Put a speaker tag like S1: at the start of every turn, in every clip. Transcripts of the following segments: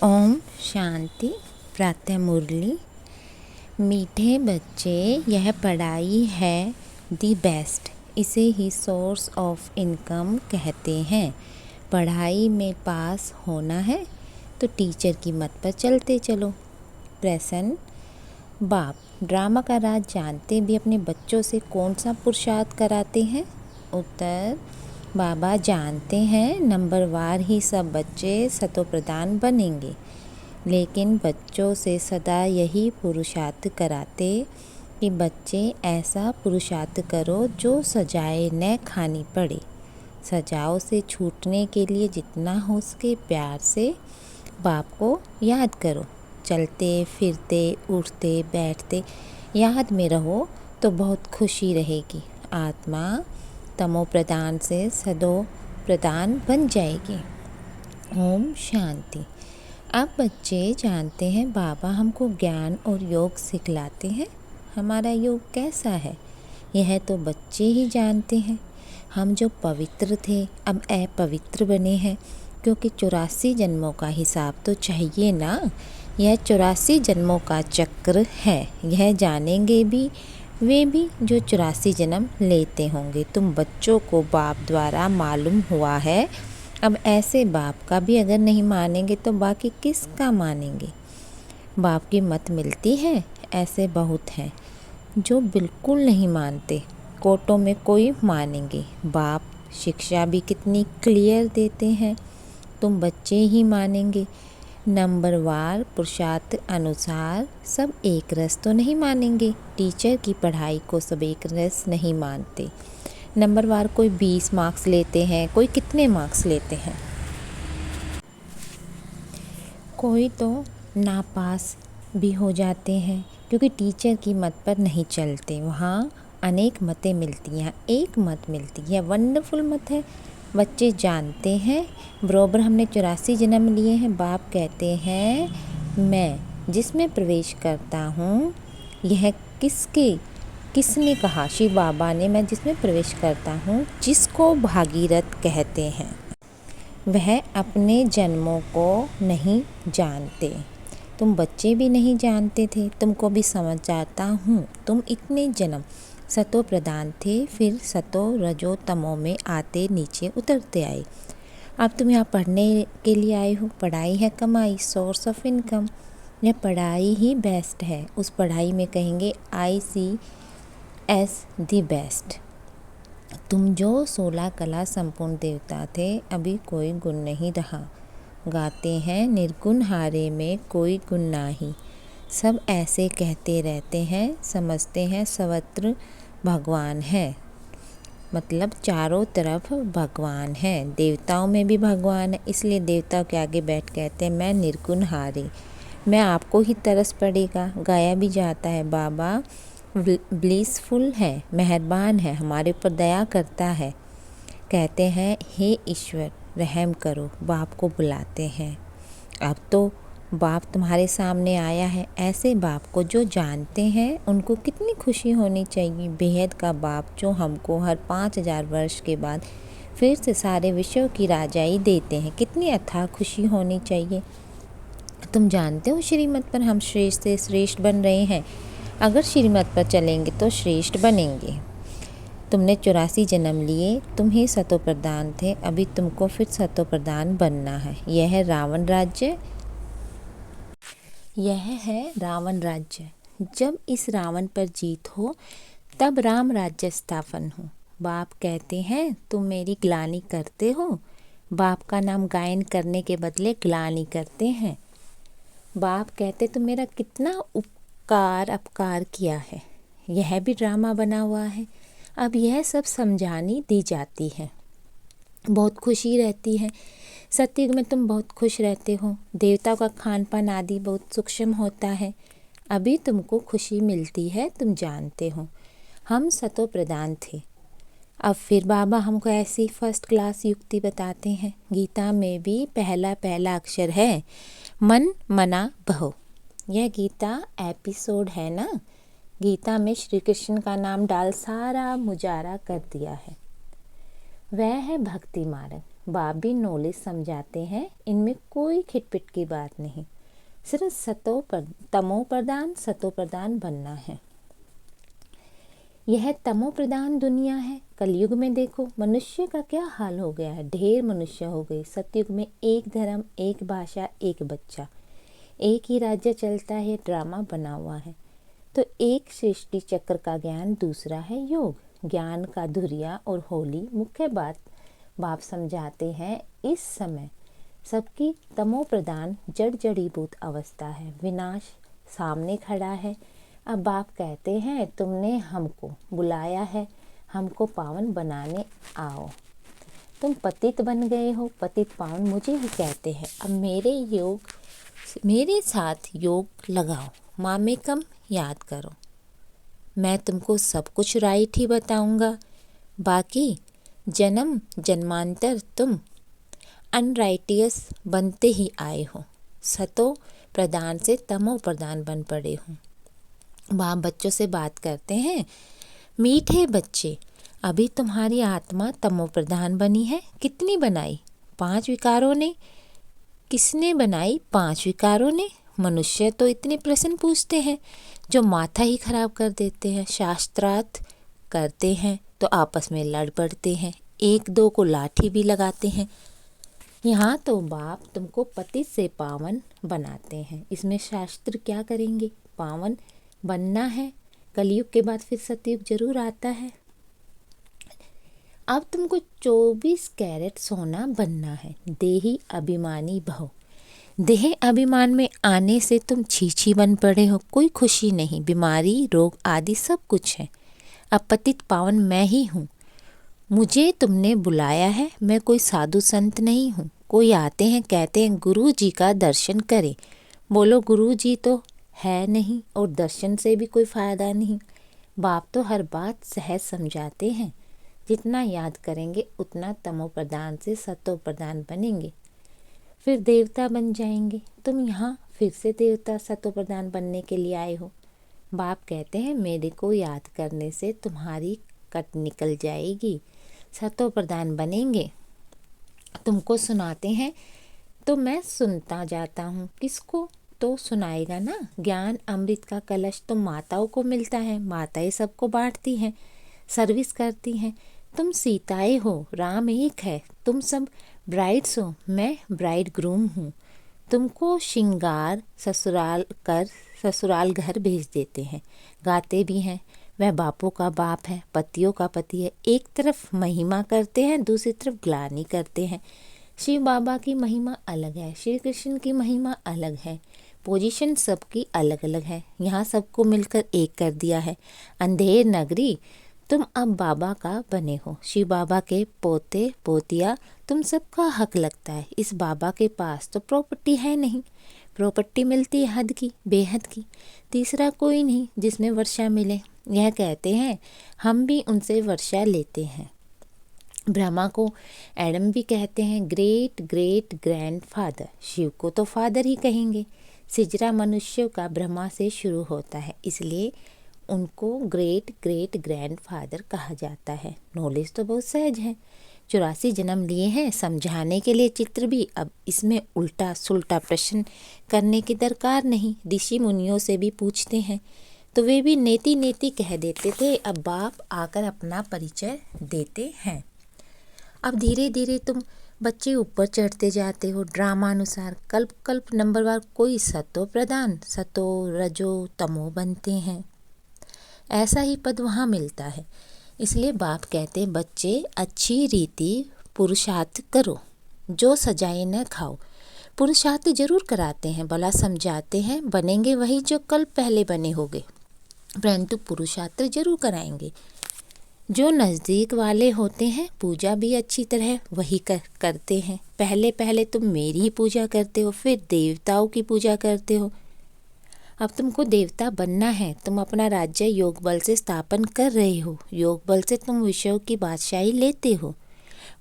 S1: ओम शांति। प्रातः मुरली। मीठे बच्चे, यह पढ़ाई है दी बेस्ट। इसे ही सोर्स ऑफ इनकम कहते हैं। पढ़ाई में पास होना है तो टीचर की मत पर चलते चलो। प्रश्न, बाप ड्रामा का राज जानते भी अपने बच्चों से कौन सा पुरुषार्थ कराते हैं? उत्तर, बाबा जानते हैं नंबरवार ही सब बच्चे सतोप्रधान बनेंगे, लेकिन बच्चों से सदा यही पुरुषार्थ कराते कि बच्चे ऐसा पुरुषार्थ करो जो सजाए न खानी पड़े। सजाओं से छूटने के लिए जितना हो सके प्यार से बाप को याद करो। चलते फिरते उठते बैठते याद में रहो तो बहुत खुशी रहेगी। आत्मा तमो प्रधान से सदो प्रधान बन जाएगी। ओम शांति। अब बच्चे जानते हैं बाबा हमको ज्ञान और योग सिखलाते हैं। हमारा योग कैसा है यह तो बच्चे ही जानते हैं। हम जो पवित्र थे अब अपवित्र बने हैं, क्योंकि 84 जन्मों का हिसाब तो चाहिए ना। यह 84 जन्मों का चक्र है। यह जानेंगे भी वे भी जो 84 जन्म लेते होंगे। तुम बच्चों को बाप द्वारा मालूम हुआ है। अब ऐसे बाप का भी अगर नहीं मानेंगे तो बाकी किसका मानेंगे? बाप की मत मिलती है। ऐसे बहुत हैं जो बिल्कुल नहीं मानते। कोर्टों में कोई मानेंगे। बाप शिक्षा भी कितनी क्लियर देते हैं, तुम बच्चे ही मानेंगे। नंबरवार पुरुषार्थ अनुसार सब एक रस तो नहीं मानेंगे। टीचर की पढ़ाई को सब एक रस नहीं मानते। नंबरवार कोई 20 मार्क्स लेते हैं, कोई कितने मार्क्स लेते हैं। कोई तो नापास भी हो जाते हैं, क्योंकि टीचर की मत पर नहीं चलते। वहाँ अनेक मतें मिलती हैं, एक मत मिलती है, वंडरफुल मत है। बच्चे जानते हैं बरोबर हमने 84 जन्म लिए हैं। बाप कहते हैं मैं जिसमें प्रवेश करता हूँ, यह किसने कहा? शिव बाबा ने, मैं जिसमें प्रवेश करता हूँ, जिसको भागीरथ कहते हैं, वह अपने जन्मों को नहीं जानते। तुम बच्चे भी नहीं जानते थे, तुमको भी समझ जाता हूँ। तुम इतने जन्म सतो प्रधान थे, फिर सतो रजो तमो में आते नीचे उतरते आए। अब तुम यहाँ पढ़ने के लिए आए हो। पढ़ाई है कमाई, सोर्स ऑफ इनकम। यह पढ़ाई ही बेस्ट है। उस पढ़ाई में कहेंगे ICS दी बेस्ट। तुम जो 16 कला संपूर्ण देवता थे, अभी कोई गुण नहीं रहा। गाते हैं निर्गुण हारे में कोई गुण नाही। सब ऐसे कहते रहते हैं, समझते हैं सर्वत्र भगवान है। मतलब चारों तरफ भगवान है। देवताओं में भी भगवान है, इसलिए देवताओं के आगे बैठ कहते हैं मैं निर्गुण हारी। मैं आपको ही तरस पड़ेगा। गाया भी जाता है बाबा ब्लिसफुल है, मेहरबान है, हमारे ऊपर दया करता है। कहते हैं हे ईश्वर रहम करो। बाप को बुलाते हैं। अब तो बाप तुम्हारे सामने आया है। ऐसे बाप को जो जानते हैं उनको कितनी खुशी होनी चाहिए। बेहद का बाप जो हमको हर 5000 वर्ष के बाद फिर से सारे विषयों की राजाई देते हैं, कितनी अथाह खुशी होनी चाहिए। तुम जानते हो श्रीमत पर हम श्रेष्ठ से श्रेष्ठ बन रहे हैं। अगर श्रीमत पर चलेंगे तो श्रेष्ठ बनेंगे। तुमने 84 जन्म लिए, तुम ही सतो प्रधान थे, अभी तुमको फिर सतो प्रधान बनना है। यह है रावण राज्य। यह है रावण राज्य। जब इस रावण पर जीत हो तब राम राज्य स्थापन हो। बाप कहते हैं तुम मेरी ग्लानि करते हो। बाप का नाम गायन करने के बदले ग्लानि करते हैं। बाप कहते तुम मेरा कितना अपकार किया है। यह भी ड्रामा बना हुआ है। अब यह सब समझानी दी जाती है। बहुत खुशी रहती है। सतयुग में तुम बहुत खुश रहते हो। देवताओं का खान पान आदि बहुत सूक्ष्म होता है। अभी तुमको खुशी मिलती है, तुम जानते हो। हम सतो प्रधान थे। अब फिर बाबा हमको ऐसी फर्स्ट क्लास युक्ति बताते हैं। गीता में भी पहला अक्षर है मन मना भव। यह गीता एपिसोड है ना। गीता में श्री कृष्ण का नाम डाल सारा मुजारा कर दिया है। वह है भक्ति मार्ग। बाप भी नॉलेज समझाते हैं, इनमें कोई खिटपिट की बात नहीं, सिर्फ तमो प्रधान सतो प्रधान बनना है। यह तमो प्रधान दुनिया है। कलयुग में देखो मनुष्य का क्या हाल हो गया है, ढेर मनुष्य हो गए। सतयुग में एक धर्म, एक भाषा, एक बच्चा, एक ही राज्य चलता है, ड्रामा बना हुआ है। तो एक सृष्टि चक्र का ज्ञान, दूसरा है योग। ज्ञान का धुरिया और होली मुख्य बाप समझाते हैं। इस समय सबकी तमो प्रधान जड़ जड़ीभूत अवस्था है, विनाश सामने खड़ा है। अब बाप कहते हैं तुमने हमको बुलाया है, हमको पावन बनाने आओ। तुम पतित बन गए हो, पतित पावन मुझे ही कहते हैं। अब मेरे साथ योग लगाओ, मामेकम याद करो। मैं तुमको सब कुछ राइट ही बताऊंगा, बाकी जन्म जन्मांतर तुम अनराइटियस बनते ही आए हो, सतो प्रधान से तमो प्रधान बन पड़े हो। बाप बच्चों से बात करते हैं, मीठे बच्चे, अभी तुम्हारी आत्मा तमो प्रधान बनी है। कितनी बनाई? 5 विकारों ने। किसने बनाई? 5 विकारों ने। मनुष्य तो इतने प्रश्न पूछते हैं जो माथा ही खराब कर देते हैं। शास्त्रार्थ करते हैं तो आपस में लड़ पड़ते हैं, एक दो को लाठी भी लगाते हैं। यहाँ तो बाप तुमको पतित से पावन बनाते हैं। इसमें शास्त्र क्या करेंगे? पावन बनना है। कलयुग के बाद फिर सतयुग जरूर आता है। अब तुमको 24 कैरेट सोना बनना है। देही अभिमानी भव। देह अभिमान में आने से तुम छीछी बन पड़े हो, कोई खुशी नहीं, बीमारी रोग आदि सब कुछ है। अब पतित पावन मैं ही हूँ, मुझे तुमने बुलाया है। मैं कोई साधु संत नहीं हूँ। कोई आते हैं कहते हैं गुरु जी का दर्शन करें। बोलो गुरु जी तो है नहीं और दर्शन से भी कोई फ़ायदा नहीं। बाप तो हर बात सहज समझाते हैं। जितना याद करेंगे उतना तमो प्रधान से सतो प्रधान बनेंगे, फिर देवता बन जाएंगे। तुम यहाँ फिर से देवता सतो प्रधान बनने के लिए आए हो। बाप कहते हैं मेरे को याद करने से तुम्हारी कट निकल जाएगी, सतो प्रधान बनेंगे। तुमको सुनाते हैं तो मैं सुनता जाता हूँ, किसको तो सुनाएगा ना। ज्ञान अमृत का कलश तो माताओं को मिलता है, माताएं सबको बांटती हैं, सर्विस करती हैं। तुम सीताएं हो, राम एक है, तुम सब ब्राइड्स हो, मैं ब्राइड ग्रूम हूँ। तुमको श्रृंगार ससुराल घर भेज देते हैं, गाते भी हैं वह बापों का बाप है, पतियों का पति है। एक तरफ महिमा करते हैं, दूसरी तरफ ग्लानि करते हैं। शिव बाबा की महिमा अलग है, श्री कृष्ण की महिमा अलग है, पोजीशन सबकी अलग अलग है। यहाँ सबको मिलकर एक कर दिया है। अंधेर नगरी तुम अब बाबा का बने हो, शिव बाबा के पोते पोतिया, तुम सबका हक लगता है। इस बाबा के पास तो प्रॉपर्टी है नहीं, प्रॉपर्टी मिलती है हद की, बेहद की, तीसरा कोई नहीं जिसमें वर्षा मिले। यह कहते हैं हम भी उनसे वर्षा लेते हैं। ब्रह्मा को एडम भी कहते हैं great great grand father, Shiv को तो फादर ही कहेंगे। सिजरा मनुष्यों का ब्रह्मा से शुरू होता है, इसलिए उनको ग्रेट ग्रेट ग्रैंड फादर कहा जाता है। नॉलेज तो बहुत सहज है, 84 जन्म लिए हैं समझाने के लिए चित्र भी। अब इसमें उल्टा सुल्टा प्रश्न करने की दरकार नहीं। ऋषि मुनियों से भी पूछते हैं तो वे भी नेति नेति कह देते थे। अब बाप आकर अपना परिचय देते हैं। अब धीरे धीरे तुम बच्चे ऊपर चढ़ते जाते हो ड्रामा अनुसार, कल्प कल्प नंबरवार कोई सतो प्रधान, सतो रजो तमो बनते हैं। ऐसा ही पद वहाँ मिलता है। इसलिए बाप कहते हैं बच्चे अच्छी रीति पुरुषार्थ करो, जो सजाए न खाओ। पुरुषार्थ जरूर कराते हैं, भला समझाते हैं, बनेंगे वही जो कल पहले बने होंगे, परंतु पुरुषार्थ जरूर कराएंगे। जो नज़दीक वाले होते हैं पूजा भी अच्छी तरह वही करते हैं। पहले पहले तुम मेरी ही पूजा करते हो, फिर देवताओं की पूजा करते हो। अब तुमको देवता बनना है, तुम अपना राज्य योग बल से स्थापन कर रहे हो। योग बल से तुम विषयों की बादशाही लेते हो,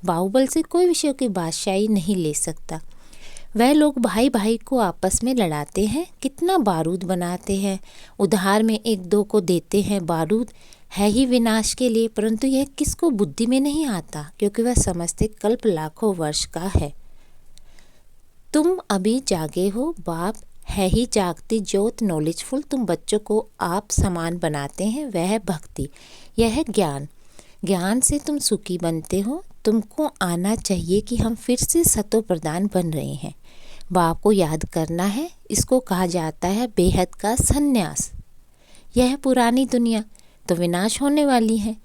S1: बाहुबल से कोई विषयों की बादशाही नहीं ले सकता। वह लोग भाई भाई को आपस में लड़ाते हैं, कितना बारूद बनाते हैं, उधार में एक दो को देते हैं बारूद, है ही विनाश के लिए, परंतु यह किसको बुद्धि में नहीं आता, क्योंकि वह समझते कल्प लाखों वर्ष का है। तुम अभी जागे हो, बाप है ही जागती ज्योत नॉलेजफुल। तुम बच्चों को आप समान बनाते हैं, वह है भक्ति, यह है ज्ञान। ज्ञान से तुम सुखी बनते हो। तुमको आना चाहिए कि हम फिर से सतो प्रधान बन रहे हैं। बाप को याद करना है, इसको कहा जाता है बेहद का संन्यास। यह पुरानी दुनिया तो विनाश होने वाली है।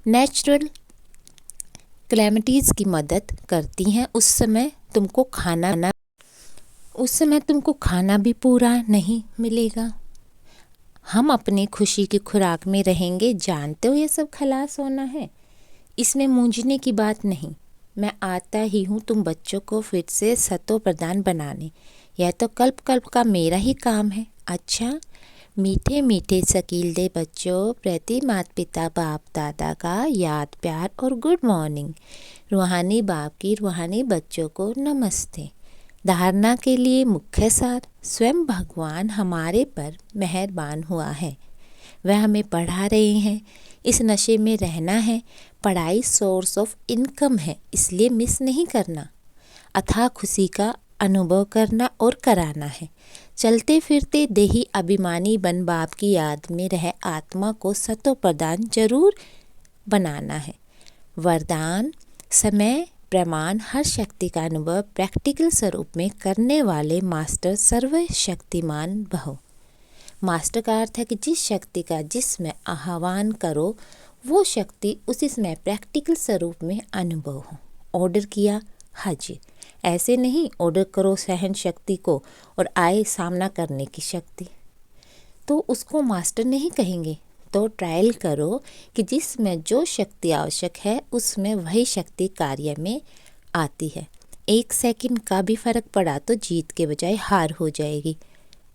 S1: नेचुरल क्लैमिटीज़ की मदद करती हैं। उस समय तुमको खाना भी पूरा नहीं मिलेगा। हम अपनी खुशी की खुराक में रहेंगे। जानते हो ये सब खलास होना है, इसमें मूंझने की बात नहीं। मैं आता ही हूँ तुम बच्चों को फिर से सतो प्रधान बनाने। यह तो कल्प कल्प का मेरा ही काम है। अच्छा, मीठे मीठे शकीलदे बच्चों प्रति माता पिता बाप दादा का याद प्यार और गुड मॉर्निंग। रूहानी बाप की रूहानी बच्चों को नमस्ते। धारणा के लिए मुख्य सार, स्वयं भगवान हमारे पर मेहरबान हुआ है। वह हमें पढ़ा रहे हैं। इस नशे में रहना है। पढ़ाई सोर्स ऑफ इनकम है, इसलिए मिस नहीं करना। अथाह खुशी का अनुभव करना और कराना है। चलते फिरते देही अभिमानी बन बाप की याद में रह आत्मा को सतो प्रदान जरूर बनाना है। वरदान, समय प्रमाण हर शक्ति का अनुभव प्रैक्टिकल स्वरूप में करने वाले मास्टर सर्वशक्तिमान भव। मास्टर का अर्थ है कि जिस शक्ति का जिसमें आह्वान करो वो शक्ति उसी समय प्रैक्टिकल स्वरूप में अनुभव हो। ऑर्डर किया हाजिर, ऐसे नहीं ऑर्डर करो सहन शक्ति को और आए सामना करने की शक्ति, तो उसको मास्टर नहीं कहेंगे। तो ट्रायल करो कि जिसमें जो शक्ति आवश्यक है उसमें वही शक्ति कार्य में आती है। 1 सेकंड का भी फर्क पड़ा तो जीत के बजाय हार हो जाएगी।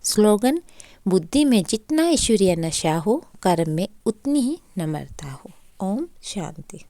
S1: स्लोगन, बुद्धि में जितना ईश्वरीय नशा हो कर्म में उतनी ही नम्रता हो। ओम शांति।